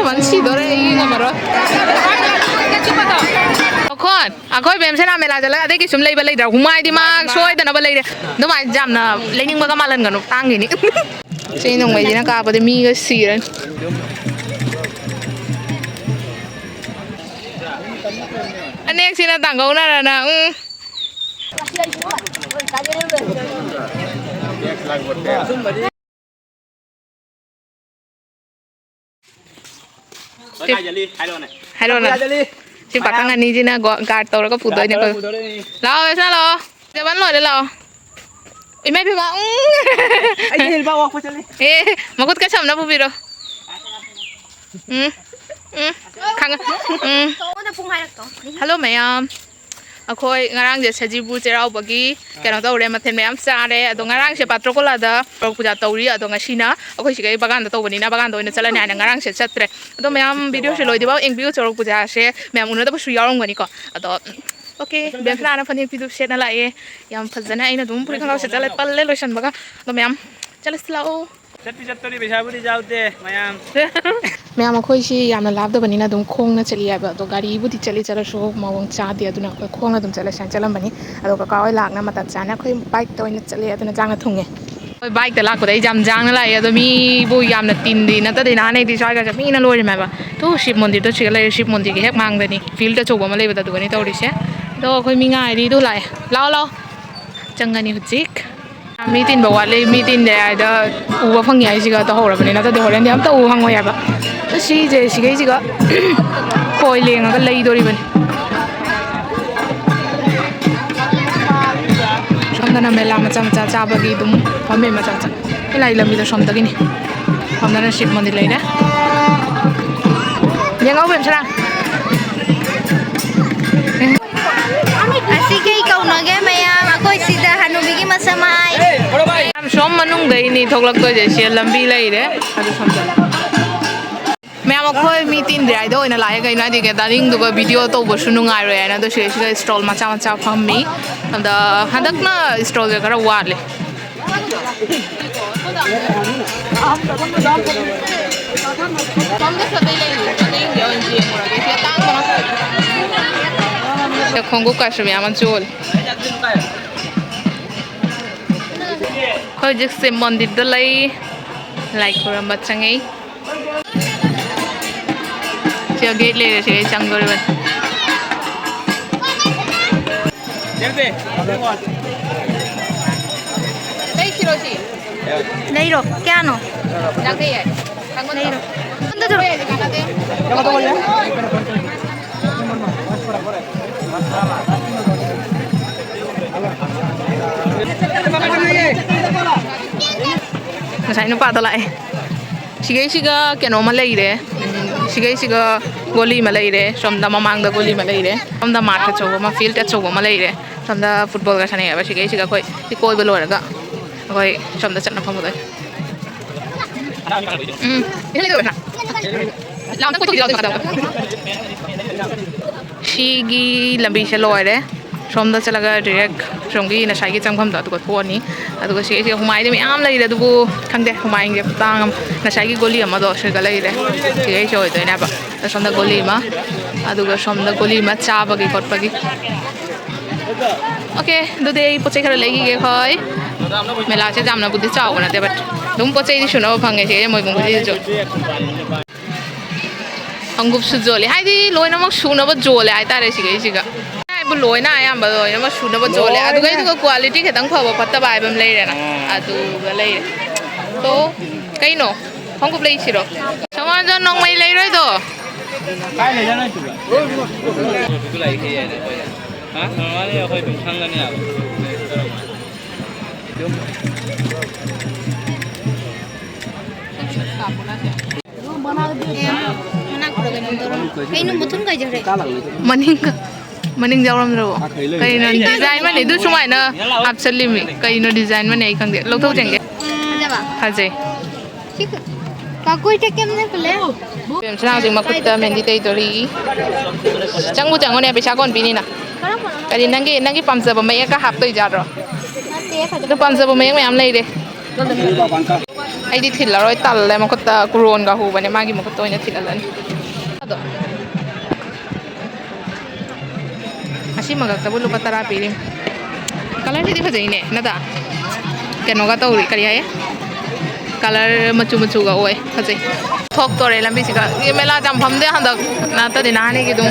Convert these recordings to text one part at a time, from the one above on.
มันสีตัวอะไรยิ่งกว่ามั้งคนอาเบมเช่นเวลาจะเล่นได้กี่ชั่วโมงเลยไปเลยเดี๋ยวหุ่มไอ้ที่มาช่วยแต่นะไปเลยเดี๋ยวมาจำนะเล่นยิ่งมันก็มาเล่นกันตั้งอย่างนี้เช่นตรงไปที่นักการพอดีมีก็สีเลยอันนี้สินะต่างกันนั่นนะฮัลโหลนะสิปักกันนี่จีน่ะการ์ดตัวแล้วก็พูดด้วยเนี่ยก็เราไปซะเราจะวันหน่อยเดี๋ยวเราอีไม่พี่มาไอ้เห็นป่าวว่าจะเลยมาคุดกันช้ำนะผู้พี่เราขังฮัลโหลแม่ยามaku ngarang je sajibu cerau bagi kena tahu re mathen mayam sare ado ngarang se patro ko lada Chorok Puja tauri ado ngasina aku sigai bagan da tahu ni na bagan do ina chala na ngarang se chatre ado mayam video se loi diba eng video Chorok Puja se mayam una da bu suyarong gani ko ado okay ben plana phani video se na lai yam phajana aina dum puri khalaw se chala palle loisan baga ado mayam chala slao चट्टी पैसा बुरी जाते मैं अखोई यामना लाभदबनी दुम खोंगना चली है तो गाड़ी बुदी चली चलसो मवंग चादे अदुना अखोई खोंगना दुम चले सान चलमबनी अदो कका होय लाकना मता चाना अखोई बाइक तो ओइना चले अदुना जांगा थुंगे होय बाइक त लाको दai जाम जांगना लाय अदो मी बो यामना तिनदी नता दे नाने दि सागा ज मीना लोरि माबा तो शिव मंदिर तो चिगा लाय शिव मंदिर के हेक मांगदनी फील्ड चौबा मा लेबदा दुगनी तौरिसे तो अखोई मी गाड़ी दो लाय लाओ लाओ चंगनी हुजिक मी तीन बवाले मी तीन दे आइदा उवा फंगी आइसिगा तो होरबनी नता दे होरेन हम तो उ हंगो याबा तो सीजे सिगैसिगा खोय लेंगा लैदोरिबनी समदना मेला मचा मचा चाबगी दुम फमे मचा मचा एलाई लम्बी तो समदगिनी समदना शिव मंदिर लैरे येंगाव बेम छरा así que kaunoge mayam akoi sida hanubi masamai som manung dai ni thoklak to je se lambi leire adu somda मैम अखोई मी तीन ड्राइड होइना लाय गइना दिगे दारिंग दुगा वीडियो तो बसु नुंगाइ रे ना तो से स्टॉल मचा मचा फम्मी अंदा हदकना स्टॉल जे करा वाले खोंगु काशम यामन चोल खोई जिससे मंदिर दलाई लाइक करम बचंगे 저 게이트 ले रहे थे चंगोरे बन नहीं चिरोची नहीं रो क्या नो जाते हैं नहीं रो अंदर तो क्या बात बोलिए Masai nu pada lai siga keinoma leire siga goli ma leire somda mamang da goli ma leire somda martha chogo ma field chogo ma leire somda football ga sane ba siga koi koi belo raga koi somda chatna phamu dai ile do na laam ta koi do da sigi lambi se loire somda chalaga direct somgi na sai gi changpham da ko thoni aduga se humai de miam leire du khangde humai ge tang na sai gi goli ama do se ga leire se choi do na ba somda goli ma aduga somda goli ma cha ba gi kot pa gi okay do de pochai khara legi ge khoi mela che jamna budhi chau na de but dum pochai di suno phange se moi bung ji jo angup su jole hai di loina mak suna ba jole ai tare siga bu loi na ayam ba loi ma suna ba jole aduga idu quality khetang phaba patta bai bam leire na aduga leire to kaino angup lei siro saman jon nong mai lei roi do kai le jana chu tu lai ke ya ha ma ne khoi bin thang ga ne ya keinoma muthun kai jare maning jawram ro kaino design ma ne du sumai na absolutely mi kaino design ma ne ai khangde lo thau jenge jaba haje kakoi ta kemne pule bem chang jing makutta mendi tei dori changbu chango ne pesa kon bini na kari nangi pamsa ba mai ka hap toi jar ro ate du pamsa ba mai am lei de ꯑꯩꯗꯤ ꯊꯤꯜꯂꯔꯣꯏ ꯇꯜꯂꯦ ꯃꯈꯨꯠꯇ ꯀꯨꯔꯣꯟꯒ ꯍꯨꯕꯅꯦ ꯃꯥꯒꯤ ꯃꯈꯨꯠꯇ ꯑꯣꯏꯅ ꯊꯤꯜꯍꯜꯂꯅꯤ ꯑꯗꯣ ꯑꯁꯤ ꯃꯉꯛꯇꯕꯨ ꯂꯨꯄꯥ 10 ꯄꯤꯔꯤ ꯀꯂꯔꯁꯤꯗꯤ ꯐꯖꯩꯅꯦ ꯅꯠꯇ ꯀꯩꯅꯣꯒ ꯇꯧꯔꯤ ꯀꯔꯤ ꯍꯥꯏꯌꯦ ꯀꯂꯔ ꯃꯆꯨ ꯃꯆꯨꯒ ꯑꯣꯏ ꯐꯖꯩ ꯊꯣꯛꯇꯣꯔꯦ ꯂꯝꯕꯤꯁꯤꯒ ꯃꯦꯂꯥ ꯌꯥꯝ ꯐꯝꯗꯦ ꯍꯟꯗꯛ ꯅꯠꯇꯗꯤ ꯅꯍꯥꯟꯒꯤ ꯑꯗꯨꯝ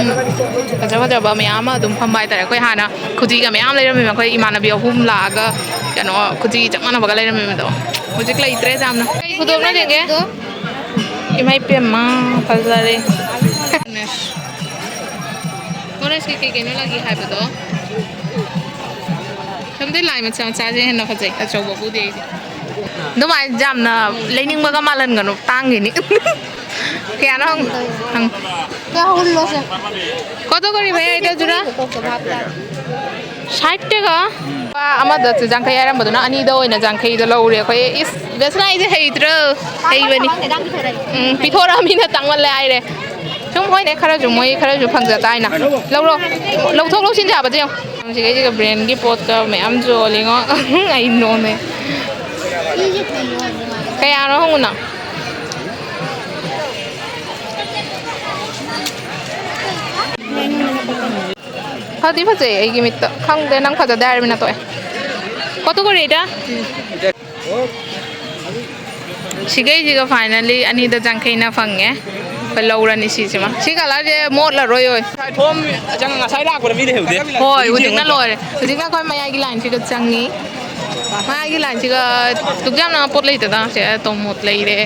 ꯐꯖ ꯐꯖꯕ ꯃꯌꯥꯝ ꯑꯃ ꯑꯗꯨꯝ ꯐꯝꯕ ꯍꯥꯏꯇꯥꯔꯦ ꯑꯩꯈꯣꯏ ꯍꯥꯟꯅ ꯈꯨꯖꯤꯒ ꯃꯌꯥꯝ ꯂꯩꯔꯝꯃꯦꯕ ꯑꯩꯈꯣꯏ ꯏꯃꯥꯟꯅꯕꯤ ꯑꯍꯨꯝ ꯂꯥꯛꯑꯒ ꯀꯩꯅꯣ ꯈꯨꯖꯤ ꯆꯞ ꯃꯥꯟꯅꯕꯒ ꯂꯩꯔꯝꯃꯦꯕꯗꯣ ꯍꯧꯖꯤꯛ ꯂꯩꯇ꯭ꯔꯦ ꯌꯥꯝꯅ ꯀꯩ ꯈꯨꯗꯣꯞꯅꯣ ꯌꯦꯡꯒꯦ ꯏꯃꯥ ꯏꯄꯦꯝꯃ ꯐꯖꯔꯦ ꯐꯣꯔꯦꯁꯀꯤ ꯀꯩ ꯀꯩꯅꯣ ꯂꯥꯛꯏ ꯍꯥꯏꯕꯗꯣ ꯁꯣꯝꯗꯩ ꯂꯥꯏ ꯃꯆꯥ ꯃꯆꯥꯁꯦ ꯍꯦꯟꯅ ꯐꯖꯩ ꯑꯆꯧꯕꯕꯨꯗꯤ ꯑꯩꯗꯤ ꯑꯗꯨꯃꯥꯏꯅ ꯌꯥꯝꯅ ꯂꯩꯅꯤꯡꯕꯒ ꯃꯥꯜꯍꯟꯒꯅꯨ ꯇꯥꯡꯉꯤꯅꯤ ꯀꯌꯥꯅꯣ ꯍꯪ কত করে ভাইয়া এটা জোড়া 60 টাকা ꯑꯃꯗ ꯌꯥꯡꯈꯩ ꯍꯥꯏꯔꯝꯕꯗꯨꯅ ꯑꯅꯤꯗ ꯑꯣꯏꯅ ꯌꯥꯡꯈꯩꯗ ꯂꯧꯔꯦ ꯑꯩꯈꯣꯏ ꯏꯁ ꯕꯦꯁꯅꯥ ꯑꯩꯁꯦ ꯍꯩꯇ꯭ꯔꯣ ꯍꯩꯕꯅꯤ ꯄꯤꯊꯣꯔꯛꯑꯃꯤꯅ ꯇꯥꯡꯃꯜꯂꯦ ꯍꯥꯏꯔꯦ ꯁꯨꯝ ꯍꯣꯏꯅꯦ ꯈꯔꯁꯨ ꯃꯣꯏ ꯈꯔꯁꯨ ꯐꯪꯖ ꯇꯥꯏꯅ ꯂꯧꯔꯣ ꯂꯧꯊꯣꯛ ꯂꯧꯁꯤꯟ ꯌꯥꯕꯗꯤ ꯌꯦꯡꯉꯣ ꯁꯤꯒꯩꯁꯤꯒ ꯕ꯭ꯔꯦꯟꯒꯤ ꯄꯣꯠꯀ ꯃꯌꯥꯝ ꯌꯣꯜꯂꯤꯉꯣ ꯑꯩ ꯅꯣꯡꯅꯦ ꯀꯌꯥꯅꯣ ꯍꯪꯉꯨꯅ ꯐꯗꯤ ꯐꯖꯩ ꯑꯩꯒꯤ ꯃꯤꯠꯇ ꯈꯪꯗꯦ ꯅꯪ ꯐꯖꯗꯦ ꯍꯥꯏꯔꯃꯤꯅ ꯇꯣꯛꯑꯦ কত করে এটা ꯁꯤꯒꯩꯁꯤꯒ ꯐꯥꯏꯅꯦꯜꯂꯤ ꯑꯅꯤꯗ ꯌꯥꯡꯈꯩꯅ ꯐꯪꯉꯦ ꯑꯩꯈꯣꯏ ꯂꯧꯔꯅꯤ ꯁꯤꯁꯤꯃ ꯁꯤ ꯀꯂꯔꯁꯦ ꯃꯣꯠꯂꯔꯣꯏ ꯑꯣꯏ ꯉꯁꯥꯏ ꯂꯥꯛꯄꯗ ꯃꯤ ꯂꯩꯍꯧꯗꯦ ꯍꯣꯏ ꯍꯧꯖꯤꯛꯅ ꯂꯣꯏꯔꯦ ꯍꯧꯖꯤꯛꯅ ꯑꯩꯈꯣꯏ ꯃꯌꯥꯏꯒꯤ ꯂꯥꯏꯟꯁꯤꯒ ꯆꯪꯉꯤ ꯃꯌꯥꯏꯒꯤ ꯂꯥꯏꯟꯁꯤꯒ ꯗꯨꯛ ꯌꯥꯝꯅ ꯄꯣꯠ ꯂꯩꯇꯗ ꯁꯦ ꯇꯣꯃꯣꯠ ꯂꯩꯔꯦ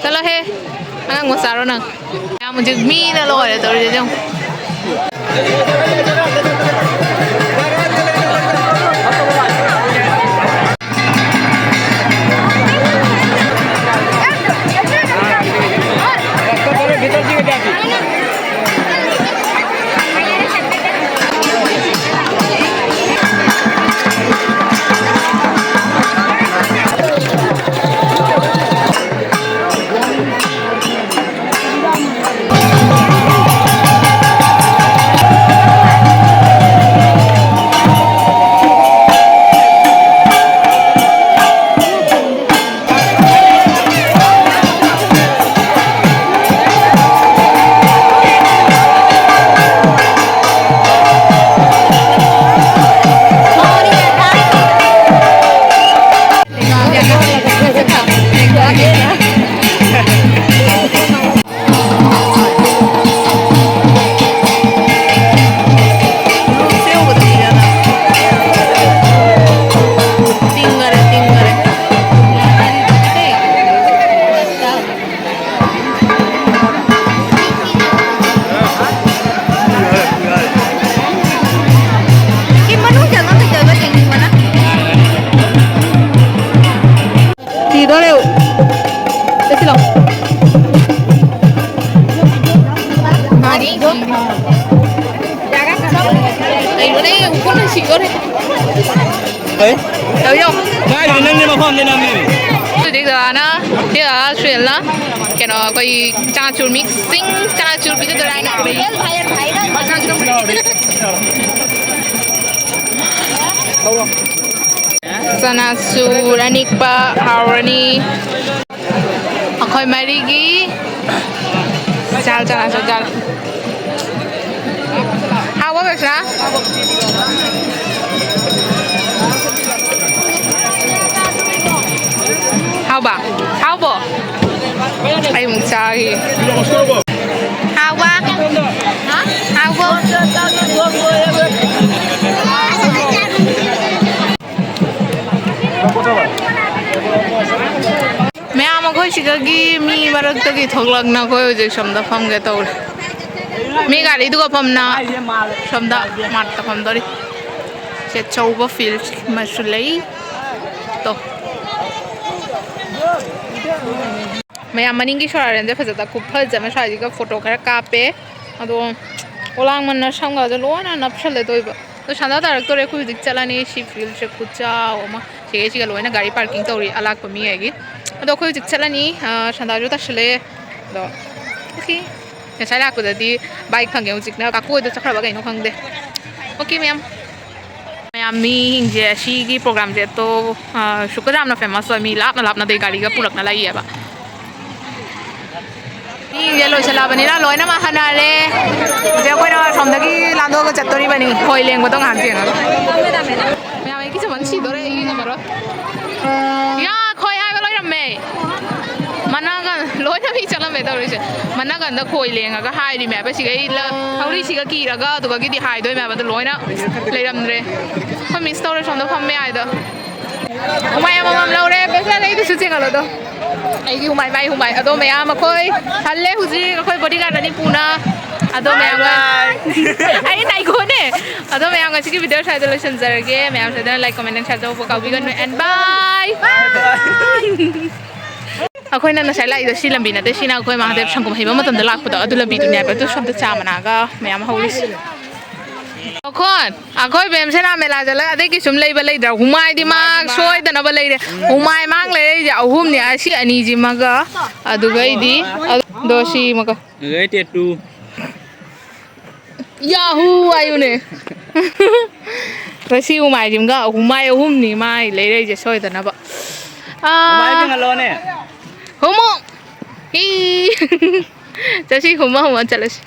ꯆꯠꯂꯣꯍꯦ ꯑꯉꯥꯡ ꯃꯆꯥꯔꯣ ꯅꯪ ꯌꯥꯝ ꯍꯧꯖꯤꯛ ꯃꯤꯅ ꯂꯣꯏꯔꯦ ꯇꯧꯔꯤꯁꯦ ꯌꯦꯡꯉꯣ kena koi chachur mixing chachur bisa dorai na sanasur anikpa harani akhoi marigi chal chal hawa besra how ba how bo ay mong chagi hawa hawa मैम अखोई सिगगी मी मरक्तगी थोगलगना खोय हजिक समदा फमगे तौरे मी गाड़ी दुगा फमना समदा मारता फमदरी से चौबा फील्ड मसुलई तो मैम मनिंगी सोरारेंजे फजदा खूब फजमे साजिगा फोटो खरा कापे अदो ओलांग मन संगादो लोना नपसले तोइबा तो संदा तारक्तोरे खुद हजिक चलानी सी फील्ड से खुचाओ मा सिगेसिगा लोइना गाड़ी पार्किंग तौरी अलाक मी आगी अदो खोय हजिक चलानी संदाजो तसले दो okay ngасai lakpodadi bike phangye hujikna kakoida chakhraba kaino khangde okay ma'am ꯃꯌꯥꯝ ꯃꯤꯁꯤꯡꯁꯦ ꯁꯤꯒꯤ ꯄ꯭ꯔꯣꯒ꯭ꯔꯥꯝꯁꯦ ꯇꯣ ꯁꯨꯛꯀ ꯌꯥꯝꯅ ꯐꯦꯃꯁ ꯑꯣꯏ ꯃꯤ ꯂꯥꯞꯅ ꯂꯥꯞꯅꯗꯩ ꯒꯥꯔꯤꯒ ꯄꯨꯔꯛꯅ ꯂꯩꯌꯦꯕ ꯃꯤꯁꯦ ꯂꯣꯏꯁꯤꯜꯂꯛꯑꯕꯅꯤꯅ ꯂꯣꯏꯅꯃꯛ ꯍꯟꯅꯔꯦ ꯍꯧꯖꯤꯛ ꯑꯩꯈꯣꯏꯅ ꯁꯣꯝꯗꯒꯤ ꯂꯥꯟꯗꯣꯛꯑꯒ ꯆꯠꯇꯣꯔꯤꯕꯅꯤ ꯈꯣꯏ ꯂꯦꯡꯕꯗꯣ ꯉꯥꯏꯍꯥꯛ ꯌꯦꯡꯉꯒ ꯃꯌꯥꯝ ꯑꯩꯒꯤ ꯆꯃꯟ ꯁꯤꯗꯣꯔꯦ ꯑꯩꯒꯤ ꯉꯝꯃꯔꯣꯏ ꯌꯥ ꯈꯣꯏ ꯍꯥꯏꯕ ꯂꯣꯏꯔꯝꯃꯦ ꯃꯅꯥꯒ ꯂꯣꯏꯅ ꯃꯤ ꯆꯠꯂꯝꯃꯦ ꯇꯧꯔꯤꯁꯦ ꯃꯅꯥꯒꯟꯗ ꯈꯣꯏ ꯂꯦꯡꯉꯒ ꯍꯥꯏꯔꯤꯃꯦ ꯍꯥꯏꯕ ꯁꯤꯒꯩ ꯊꯧꯔꯤꯁꯤꯒ ꯀꯤꯔꯒ ꯑꯗꯨꯒꯗꯤ ꯍꯥꯏꯗꯣꯏꯃꯦ ꯍꯥꯏꯕ ꯑꯗꯨ ꯂꯣꯏꯅ ꯂꯩꯔꯝꯗ꯭ꯔꯦ ꯑꯩꯈꯣꯏ ꯃꯤꯁ ꯇꯧꯔꯦ ꯁꯣꯝꯗ ꯐꯝꯃꯦ ꯌꯥꯏꯗꯣ ꯍꯨꯃꯥꯏ ꯑꯃꯃꯝ ꯂꯧꯔꯦ ꯕꯦꯁꯟ ꯑꯩꯒꯤꯁꯨ ꯆꯤꯡꯍꯜꯂꯣꯗꯣ ꯑꯩꯒꯤ ꯍꯨꯃꯥꯏ ꯃꯥꯏ ꯍꯨꯃꯥꯏ ꯑꯗꯣ ꯃꯌꯥꯝ ꯑꯩꯈꯣꯏ ꯍꯜꯂꯦ ꯍꯧꯖꯤꯛ ꯑꯩꯈꯣꯏ ꯕꯣꯗꯤꯒꯥꯔꯗ ꯑꯅꯤ ꯄꯨꯅ ꯑꯗꯣ ꯃꯌꯥꯝꯒ ꯑꯩ ꯅꯥꯏꯈꯣꯅꯦ ꯑꯗꯣ ꯃꯌꯥꯝ ꯉꯁꯤꯒꯤ ꯚꯤꯗꯤꯑꯣ ꯁ꯭ꯋꯥꯏꯗ ꯂꯣꯏꯁꯤꯟꯖꯔꯒꯦ ꯃꯌꯥꯝ ꯁ꯭ꯋꯥꯏꯗ ꯂꯥꯏꯛ ꯀꯣꯃꯦꯟ ꯑꯦꯟ ꯁꯦꯌꯔ ꯇꯧꯕ ꯀꯥꯎꯕꯤꯒꯅꯨ ꯑꯦꯟ ꯕꯥꯏ ꯑꯩꯈꯣꯏꯅ ꯉꯁꯥꯏ ꯂꯥꯛꯏꯗꯣ ꯁꯤ ꯂꯝꯕꯤ ꯅꯠꯇꯦ ꯁꯤꯅ ꯑꯩꯈꯣꯏ ꯃꯍꯥꯗꯦꯕ ꯁꯪꯒꯣꯝ ꯍꯩꯕ ꯃꯇꯝꯗ ꯂꯥꯛꯄꯗꯣ ꯑꯗꯨ ꯂꯝꯕꯤꯗꯨꯅꯦꯕ ꯑꯗꯨ ꯁꯣꯝꯗ ꯆꯥ ꯃꯅꯥꯒ ꯃꯌꯥꯝ ꯍꯧꯔꯤꯁꯦ ꯑꯈꯣꯟ ꯑꯩꯈꯣꯏ ꯕꯦꯝꯁꯦꯅꯥ ꯃꯦꯂꯥ ꯆꯠꯂꯒ ꯑꯗꯒꯤ ꯁꯨꯝ ꯂꯩꯕ ꯂꯩꯗ꯭ꯔꯥ ꯍꯨꯃꯥꯏꯗꯤ ꯃꯥ ꯁꯣꯏꯗꯅꯕ ꯂꯩꯔꯦ ꯍꯨꯃꯥꯏ ꯃꯥꯡ ꯂꯩꯔꯛꯏꯁꯦ ꯑꯍꯨꯝꯅꯦ ꯑꯁꯤ ꯑꯅꯤꯁꯤꯃꯒ ꯑꯗꯨꯒꯩꯗꯤ ꯑꯗꯣ ꯁꯤꯃꯒ ꯇꯦꯇꯨ ꯌꯥꯍꯨ ꯍꯥꯏꯌꯨꯅꯦ ꯉꯁꯤ ꯍꯨꯃꯥꯏꯁꯤꯃꯒ ꯍꯨꯃꯥꯏ ꯑꯍꯨꯝꯅꯤ ꯃꯥꯏ ꯂꯩꯔꯛꯏꯁꯦ ꯁꯣꯏꯗꯅꯕ ꯍꯜꯂꯣꯅꯦ ꯍꯨꯝꯃꯨ ꯍꯤ ꯆꯠꯁꯤ ꯍꯨꯝꯃ ꯆꯠꯂꯁꯤ